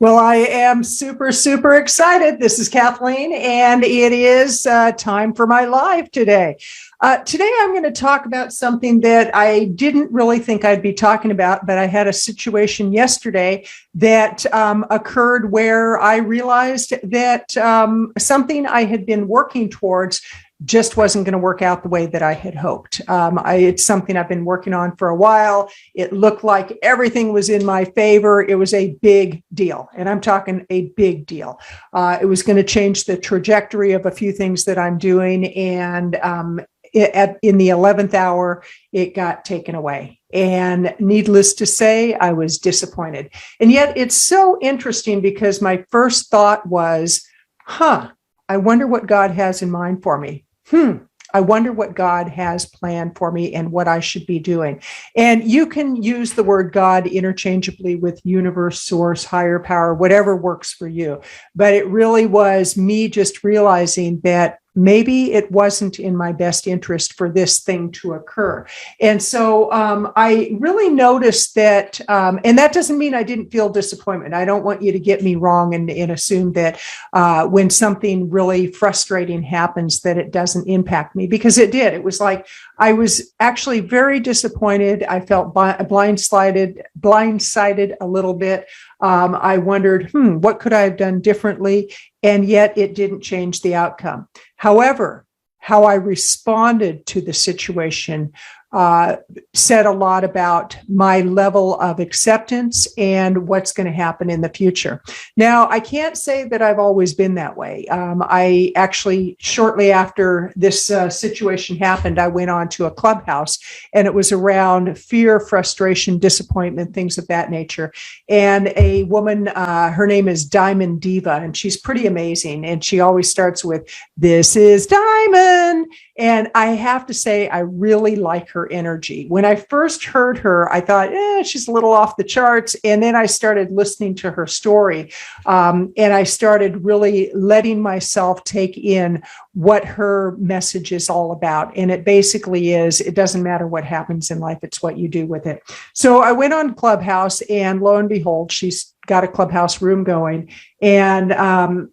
Well, I am super, super excited. This is Kathleen, and it is time for my live today. Today, I'm going to talk about something that I didn't really think I'd be talking about, but I had a situation yesterday that occurred where I realized that something I had been working towards just wasn't going to work out the way that I had hoped. It's something I've been working on for a while. It looked like everything was in my favor. It was a big deal, and I'm talking a big deal. It was going to change the trajectory of a few things that I'm doing, and in the 11th hour, it got taken away. And needless to say, I was disappointed. And yet it's so interesting because my first thought was, I wonder what God has in mind for me. I wonder what God has planned for me and what I should be doing. And you can use the word God interchangeably with universe, source, higher power, whatever works for you. But it really was me just realizing that maybe it wasn't in my best interest for this thing to occur. And so I really noticed that, and that doesn't mean I didn't feel disappointment. I don't want you to get me wrong and assume that when something really frustrating happens, that it doesn't impact me, because it did. It was like I was actually very disappointed. I felt blindsided a little bit. I wondered, what could I have done differently? And yet it didn't change the outcome. However, how I responded to the situation said a lot about my level of acceptance and what's going to happen in the future. Now, I can't say that I've always been that way. I actually, shortly after this situation happened, I went on to a clubhouse, and it was around fear, frustration, disappointment, things of that nature. And a woman, her name is Diamond Diva, and she's pretty amazing. And she always starts with, "This is Diamond." And I have to say, I really like her energy. When I first heard her, I thought, she's a little off the charts. And then I started listening to her story. And I started really letting myself take in what her message is all about. And it basically is, it doesn't matter what happens in life, it's what you do with it. So I went on Clubhouse, and lo and behold, she's got a Clubhouse room going. And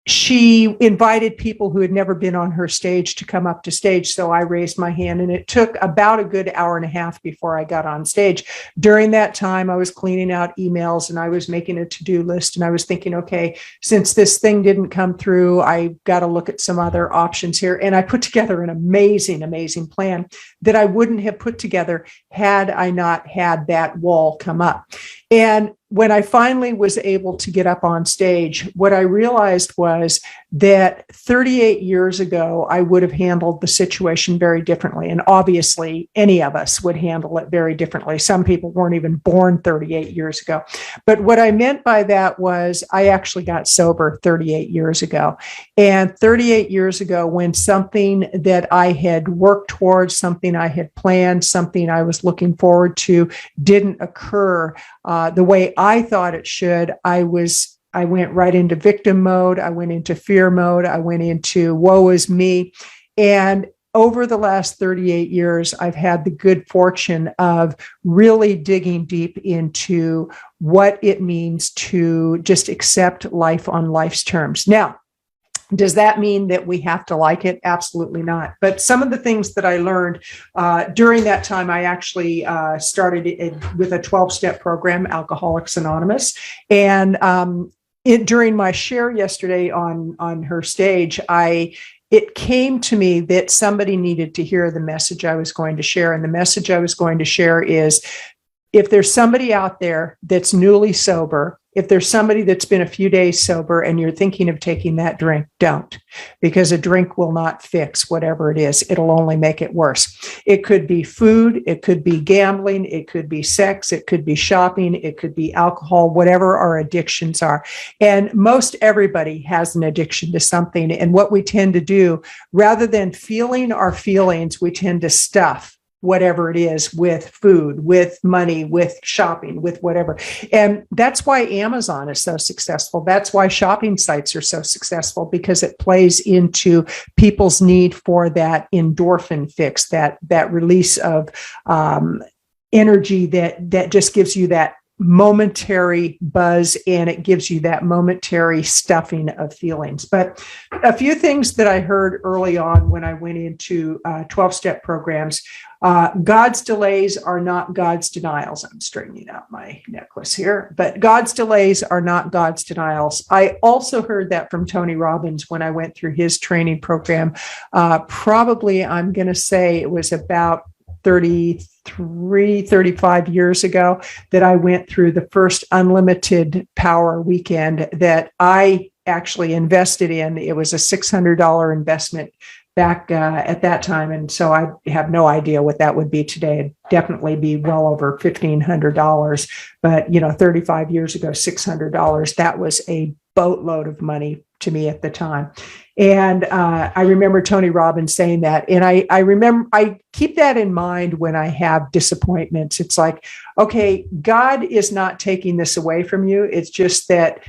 she invited people who had never been on her stage to come up to stage. So I raised my hand, and it took about a good hour and a half before I got on stage. During that time, I was cleaning out emails, and I was making a to-do list, and I was thinking, okay, since this thing didn't come through, I got to look at some other options here. And I put together an amazing, amazing plan that I wouldn't have put together had I not had that wall come up. And when I finally was able to get up on stage, what I realized was that 38 years ago, I would have handled the situation very differently. And obviously, any of us would handle it very differently. Some people weren't even born 38 years ago. But what I meant by that was I actually got sober 38 years ago. And 38 years ago, when something that I had worked towards, something I had planned, something I was looking forward to didn't occur the way I thought it should, I went right into victim mode. I went into fear mode. I went into woe is me. And over the last 38 years, I've had the good fortune of really digging deep into what it means to just accept life on life's terms. Now, does that mean that we have to like it? Absolutely not. But some of the things that I learned during that time, I actually started with a 12-step program, Alcoholics Anonymous. And during my share yesterday on her stage, it came to me that somebody needed to hear the message I was going to share. And the message I was going to share is, if there's somebody out there that's newly sober, if there's somebody that's been a few days sober and you're thinking of taking that drink, don't, because a drink will not fix whatever it is. It'll only make it worse. It could be food. It could be gambling. It could be sex. It could be shopping. It could be alcohol, whatever our addictions are. And most everybody has an addiction to something. And what we tend to do, rather than feeling our feelings, we tend to stuff whatever it is with food, with money, with shopping, with whatever. And that's why Amazon is so successful. That's why shopping sites are so successful, because it plays into people's need for that endorphin fix, that release of energy that just gives you that momentary buzz, and it gives you that momentary stuffing of feelings. But a few things that I heard early on when I went into 12-step programs: God's delays are not God's denials. I'm straightening out my necklace here, but God's delays are not God's denials. I also heard that from Tony Robbins when I went through his training program. Probably, I'm going to say it was about 35 years ago that I went through the first unlimited power weekend that I actually invested in. It was a $600 investment back at that time. And so I have no idea what that would be today. It'd definitely be well over $1,500. But, 35 years ago, $600, that was a boatload of money to me at the time. And I remember Tony Robbins saying that. And I keep that in mind when I have disappointments. It's like, okay, God is not taking this away from you. It's just that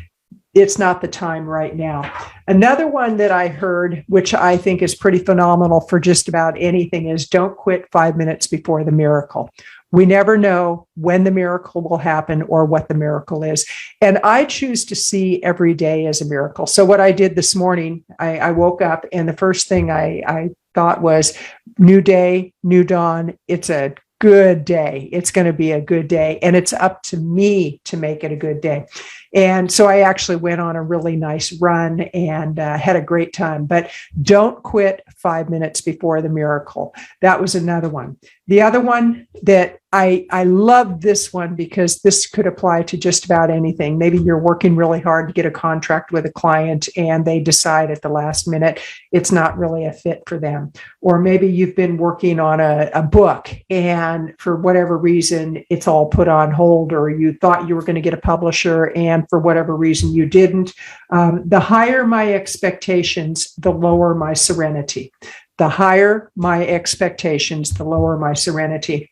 it's not the time right now. Another one that I heard, which I think is pretty phenomenal for just about anything, is don't quit 5 minutes before the miracle. We never know when the miracle will happen or what the miracle is. And I choose to see every day as a miracle. So what I did this morning, I woke up and the first thing I thought was, new day, new dawn. It's a good day. It's going to be a good day. And it's up to me to make it a good day. And so I actually went on a really nice run and had a great time. But don't quit 5 minutes before the miracle. That was another one. The other one that I love this one because this could apply to just about anything. Maybe you're working really hard to get a contract with a client and they decide at the last minute it's not really a fit for them. Or maybe you've been working on a book and for whatever reason, it's all put on hold, or you thought you were going to get a publisher and for whatever reason you didn't. The higher my expectations, the lower my serenity. The higher my expectations, the lower my serenity.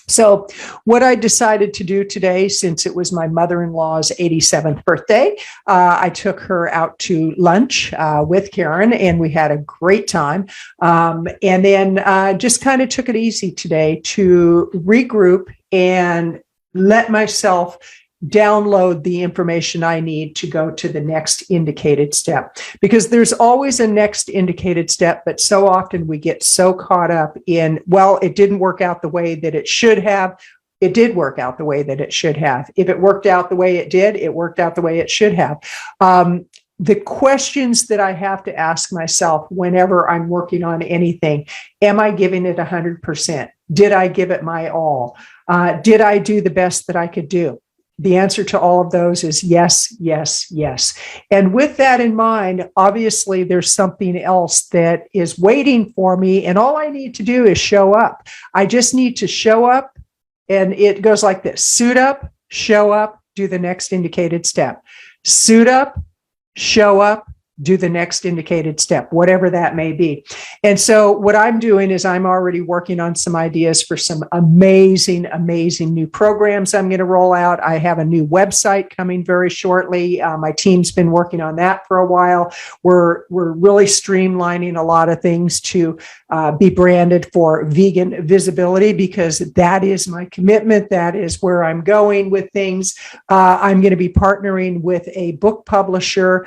So what I decided to do today, since it was my mother-in-law's 87th birthday, I took her out to lunch with Karen, and we had a great time. And then just kind of took it easy today to regroup and let myself download the information I need to go to the next indicated step, because there's always a next indicated step. But so often we get so caught up in, well, it didn't work out the way that it should have. It did work out the way that it should have. If it worked out the way it did, it worked out the way it should have. The questions that I have to ask myself whenever I'm working on anything: am I giving it 100%? Did I give it my all? Did I do the best that I could do? The answer to all of those is yes, yes, yes. And with that in mind, obviously there's something else that is waiting for me, and all I need to do is show up. I just need to show up, and it goes like this: suit up, show up, do the next indicated step. Suit up, show up, do the next indicated step, whatever that may be. And so what I'm doing is I'm already working on some ideas for some amazing, amazing new programs I'm going to roll out. I have a new website coming very shortly. My team's been working on that for a while. We're really streamlining a lot of things to be branded for vegan visibility, because that is my commitment. That is where I'm going with things. I'm going to be partnering with a book publisher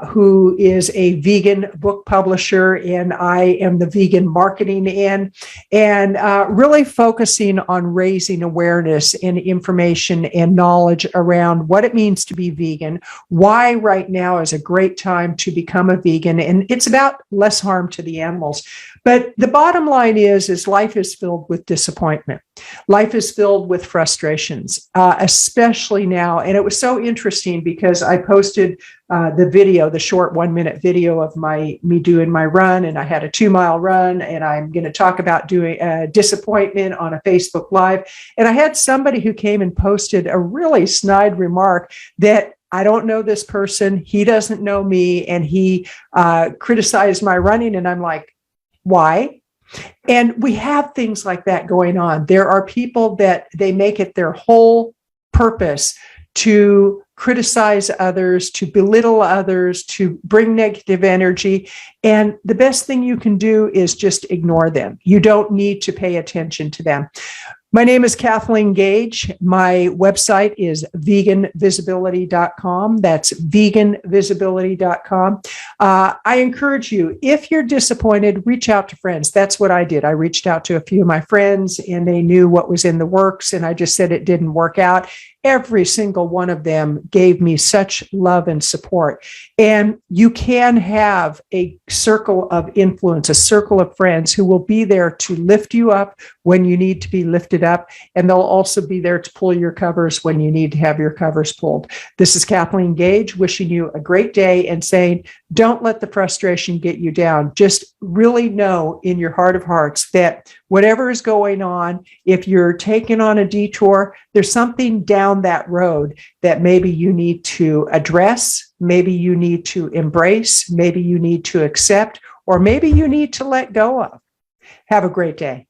who is a vegan book publisher, and I am the vegan marketing end, and really focusing on raising awareness and information and knowledge around what it means to be vegan, why right now is a great time to become a vegan, and it's about less harm to the animals. But the bottom line is life is filled with disappointment. Life is filled with frustrations, especially now. And it was so interesting because I posted the video, the short 1-minute video of me doing my run, and I had a 2-mile run, and I'm going to talk about doing disappointment on a Facebook Live. And I had somebody who came and posted a really snide remark that I don't know this person, he doesn't know me, and he criticized my running. And I'm like, why? And we have things like that going on. There are people that they make it their whole purpose to criticize others, to belittle others, to bring negative energy. And the best thing you can do is just ignore them. You don't need to pay attention to them. My name is Kathleen Gage. My website is veganvisibility.com. That's veganvisibility.com. I encourage you, if you're disappointed, reach out to friends. That's what I did. I reached out to a few of my friends and they knew what was in the works, and I just said it didn't work out. Every single one of them gave me such love and support. And you can have a circle of influence, a circle of friends who will be there to lift you up when you need to be lifted up. And they'll also be there to pull your covers when you need to have your covers pulled. This is Kathleen Gage wishing you a great day and saying, don't let the frustration get you down. Just really know in your heart of hearts that whatever is going on, if you're taking on a detour, there's something down that road that maybe you need to address, maybe you need to embrace, maybe you need to accept, or maybe you need to let go of. Have a great day.